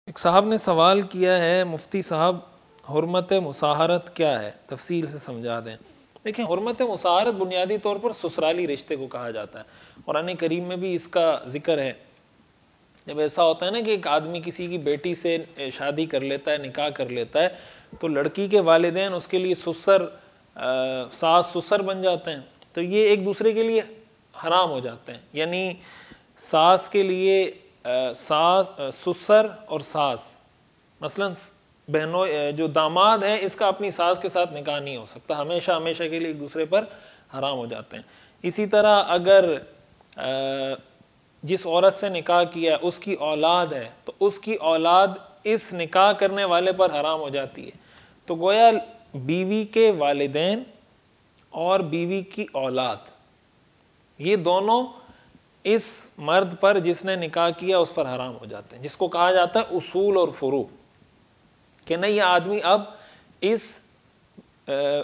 ایک صاحب نے سوال کیا ہے، مفتی صاحب حرمت مصاہرت کیا ہے؟ تفصیل سے سمجھا دیں۔ دیکھیں، حرمت مصاہرت بنیادی طور پر سسرالی رشتے کو کہا جاتا ہے۔ قرآن کریم میں بھی اس کا ذکر ہے۔ جب ایسا ہوتا ہے نا کہ ایک آدمی کسی کی بیٹی سے شادی کر لیتا ہے، نکاح کر لیتا ہے، تو لڑکی کے والدین اس کے لیے ساس سسر بن جاتے ہیں، تو یہ ایک دوسرے کے لیے حرام ہو جاتے ہیں۔ یعنی ساس کے لیے سسر اور ساس، مثلا بہنوں جو داماد ہے اس کا اپنی ساس کے ساتھ نکاح نہیں ہو سکتا، ہمیشہ ہمیشہ کے لیے ایک دوسرے پر حرام ہو جاتے ہیں۔ اسی طرح اگر جس عورت سے نکاح کیا اس کی اولاد ہے تو اس کی اولاد اس نکاح کرنے والے پر حرام ہو جاتی ہے۔ تو گویا بیوی کے والدین اور بیوی کی اولاد، یہ دونوں اس مرد پر جس نے نکاح کیا اس پر حرام ہو جاتے ہیں، جس کو کہا جاتا ہے اصول اور فروع، کہ نہیں یہ آدمی اب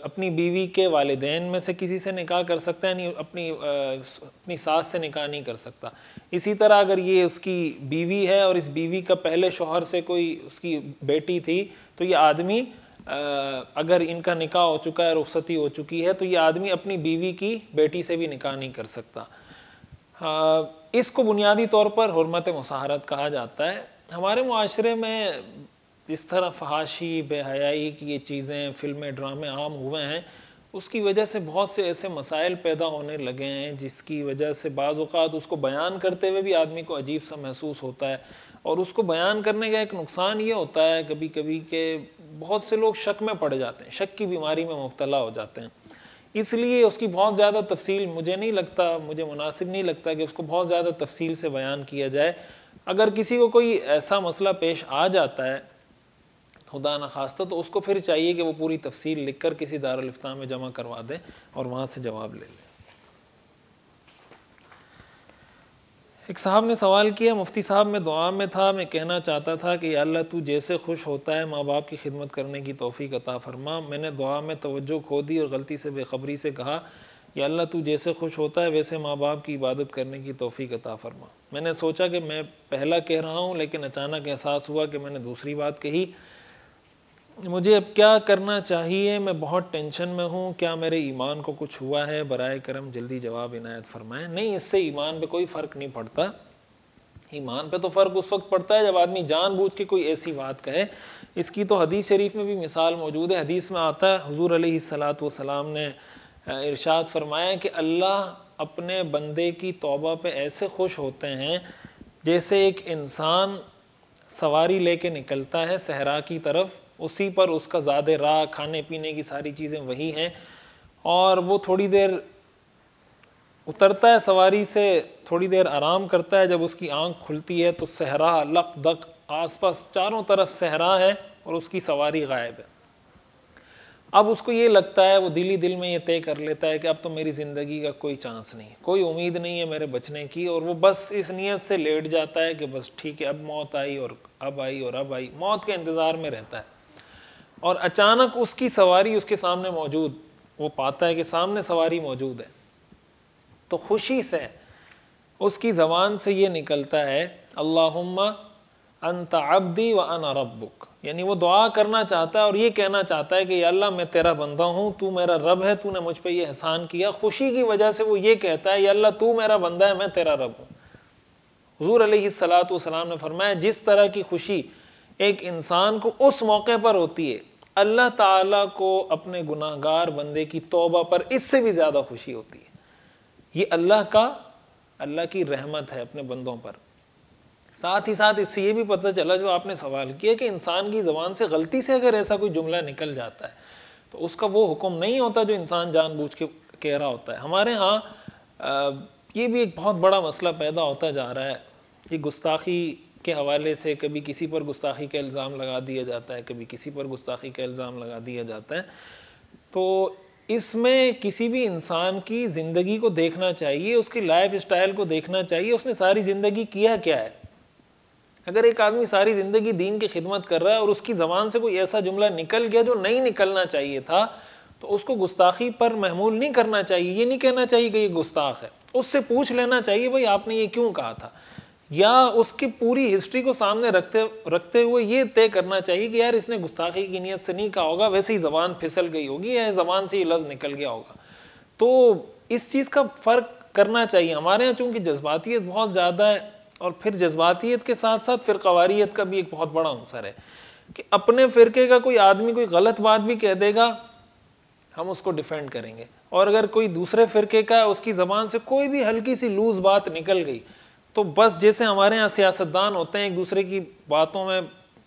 اپنی بیوی کے والدین میں سے کسی سے نکاح کر سکتا ہے، نہیں اپنی ساس سے نکاح نہیں کر سکتا۔ اسی طرح اگر یہ اس کی بیوی ہے اور اس بیوی کا پہلے شوہر سے کوئی اس کی بیٹی تھی، تو یہ آدمی اگر ان کا نکاح ہو چکا ہے، رخصتی ہو چکی ہے، تو یہ آدمی اپنی بیوی کی بیٹی سے بھی نکاح نہیں کر سکتا۔ اس کو بنیادی طور پر حرمت مصاہرت کہا جاتا ہے۔ ہمارے معاشرے میں اس طرح فحاشی، بے حیائی کی یہ چیزیں، فلمیں، ڈرامے عام ہوئے ہیں، اس کی وجہ سے بہت سے ایسے مسائل پیدا ہونے لگے ہیں جس کی وجہ سے بعض اوقات اس کو بیان کرتے ہوئے بھی آدمی کو عجیب سا محسوس ہوتا ہے۔ اور اس کو بیان کرنے کا ایک نقصان یہ ہوتا ہے کبھی کبھی کہ بہت سے لوگ شک میں پڑ جاتے ہیں، شک کی بیماری میں مبتلا ہو جاتے ہیں۔ اس لیے اس کی بہت زیادہ تفصیل مجھے مناسب نہیں لگتا کہ اس کو بہت زیادہ تفصیل سے بیان کیا جائے۔ اگر کسی کو کوئی ایسا مسئلہ پیش آ جاتا ہے خدا نخواستہ، تو اس کو پھر چاہیے کہ وہ پوری تفصیل لکھ کر کسی دارالفتاء میں جمع کروا دیں اور وہاں سے جواب لے لیں۔ ایک صاحب نے سوال کیا، مفتی صاحب میں دعا میں تھا، میں کہنا چاہتا تھا کہ یا اللہ تو جیسے خوش ہوتا ہے ماں باپ کی خدمت کرنے کی توفیق عطا فرما۔ میں نے دعا میں توجہ کھو دی اور غلطی سے بے خبری سے کہا یا اللہ تو جیسے خوش ہوتا ہے ویسے ماں باپ کی عبادت کرنے کی توفیق عطا فرما۔ میں نے سوچا کہ میں پہلا کہہ رہا ہوں، لیکن اچانک احساس ہوا کہ میں نے دوسری بات کہی۔ مجھے اب کیا کرنا چاہیے؟ میں بہت ٹینشن میں ہوں، کیا میرے ایمان کو کچھ ہوا ہے؟ برائے کرم جلدی جواب عنایت فرمائیں۔ نہیں، اس سے ایمان پہ کوئی فرق نہیں پڑتا۔ ایمان پہ تو فرق اس وقت پڑتا ہے جب آدمی جان بوجھ کے کوئی ایسی بات کہے۔ اس کی تو حدیث شریف میں بھی مثال موجود ہے۔ حدیث میں آتا ہے حضور علیہ الصلاۃ والسلام نے ارشاد فرمایا کہ اللہ اپنے بندے کی توبہ پہ ایسے خوش ہوتے ہیں جیسے ایک انسان سواری لے کے نکلتا ہے صحرا کی طرف، اسی پر اس کا زاد راہ، کھانے پینے کی ساری چیزیں وہی ہیں، اور وہ تھوڑی دیر اترتا ہے سواری سے، تھوڑی دیر آرام کرتا ہے، جب اس کی آنکھ کھلتی ہے تو صحرا لق دق، آس پاس چاروں طرف صحرا ہے اور اس کی سواری غائب ہے۔ اب اس کو یہ لگتا ہے، وہ دل میں یہ طے کر لیتا ہے کہ اب تو میری زندگی کا کوئی چانس نہیں، کوئی امید نہیں ہے میرے بچنے کی، اور وہ بس اس نیت سے لیٹ جاتا ہے کہ بس ٹھیک ہے، اب موت آئی اور اب آئی اور اب آئی، موت کے انتظار میں رہتا ہے۔ اور اچانک اس کی سواری اس کے سامنے موجود، وہ پاتا ہے کہ سامنے سواری موجود ہے، تو خوشی سے اس کی زبان سے یہ نکلتا ہے اللہم انت عبدی وانا ربک، یعنی وہ دعا کرنا چاہتا ہے اور یہ کہنا چاہتا ہے کہ یا اللہ میں تیرا بندہ ہوں، تو میرا رب ہے، تو نے مجھ پہ یہ احسان کیا۔ خوشی کی وجہ سے وہ یہ کہتا ہے یا اللہ تو میرا بندہ ہے، میں تیرا رب ہوں۔ حضور علیہ الصلاۃ والسلام نے فرمایا جس طرح کی خوشی ایک انسان کو اس موقع پر ہوتی ہے، اللہ تعالیٰ کو اپنے گناہگار بندے کی توبہ پر اس سے بھی زیادہ خوشی ہوتی ہے۔ یہ اللہ کی رحمت ہے اپنے بندوں پر۔ ساتھ ہی ساتھ اس سے یہ بھی پتہ چلا جو آپ نے سوال کیا کہ انسان کی زبان سے غلطی سے اگر ایسا کوئی جملہ نکل جاتا ہے تو اس کا وہ حکم نہیں ہوتا جو انسان جان بوجھ کے کہہ رہا ہوتا ہے۔ ہمارے ہاں یہ بھی ایک بہت بڑا مسئلہ پیدا ہوتا جا رہا ہے، یہ گستاخی کے حوالے سے کبھی کسی پر گستاخی کا الزام لگا دیا جاتا ہے، کبھی کسی پر گستاخی کا الزام لگا دیا جاتا ہے۔ تو اس میں کسی بھی انسان کی زندگی کو دیکھنا چاہیے، اس کی لائف اسٹائل کو دیکھنا چاہیے، اس نے ساری زندگی کیا ہے۔ اگر ایک آدمی ساری زندگی دین کی خدمت کر رہا ہے اور اس کی زبان سے کوئی ایسا جملہ نکل گیا جو نہیں نکلنا چاہیے تھا، تو اس کو گستاخی پر محمول نہیں کرنا چاہیے۔ یہ نہیں کہنا چاہیے کہ یہ گستاخ ہے، اس سے پوچھ لینا چاہیے بھئی آپ نے یہ کیوں کہا تھا، یا اس کی پوری ہسٹری کو سامنے رکھتے ہوئے یہ طے کرنا چاہیے کہ یار اس نے گستاخی کی نیت سے نہیں کہا ہوگا، ویسے ہی زبان پھسل گئی ہوگی یا زبان سے یہ لفظ نکل گیا ہوگا. تو اس چیز کا فرق کرنا چاہیے. ہمارے یہاں چونکہ جذباتیت بہت زیادہ ہے، اور پھر جذباتیت کے ساتھ ساتھ فرقواریت کا بھی ایک بہت بڑا عنصر ہے کہ اپنے فرقے کا کوئی آدمی کوئی غلط بات بھی کہہ دے گا ہم اس کو ڈیفینڈ کریں گے، اور اگر کوئی دوسرے فرقے کا اس کی زبان سے کوئی بھی ہلکی سی لوز بات نکل گئی تو بس جیسے ہمارے ہاں سیاستدان ہوتے ہیں ایک دوسرے کی باتوں میں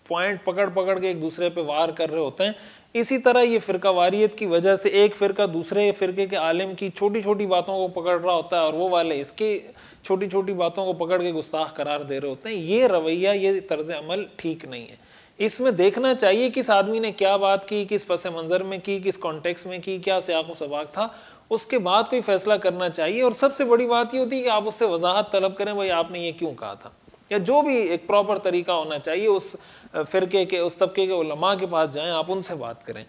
پوائنٹ پکڑ کے ایک دوسرے پہ وار کر رہے ہوتے ہیں، اسی طرح یہ فرقہ واریت کی وجہ سے ایک فرقہ دوسرے فرقے کے عالم کی چھوٹی چھوٹی باتوں کو پکڑ رہا ہوتا ہے اور وہ والے اس کی چھوٹی چھوٹی باتوں کو پکڑ کے گستاخ قرار دے رہے ہوتے ہیں. یہ رویہ، یہ طرز عمل ٹھیک نہیں ہے. اس میں دیکھنا چاہیے کس آدمی نے کیا بات کی، کس پس منظر میں کی، کس کانٹیکس میں کی، کیا سیاق و سباق تھا، اس کے بعد کوئی فیصلہ کرنا چاہیے. اور سب سے بڑی بات یہ ہوتی ہے کہ آپ اس سے وضاحت طلب کریں، بھائی آپ نے یہ کیوں کہا تھا، یا جو بھی ایک پراپر طریقہ ہونا چاہیے. اس فرقے کے، اس طبقے کے علماء کے پاس جائیں، آپ ان سے بات کریں.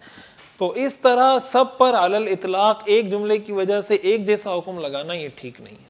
تو اس طرح سب پر علی الاطلاق ایک جملے کی وجہ سے ایک جیسا حکم لگانا یہ ٹھیک نہیں ہے.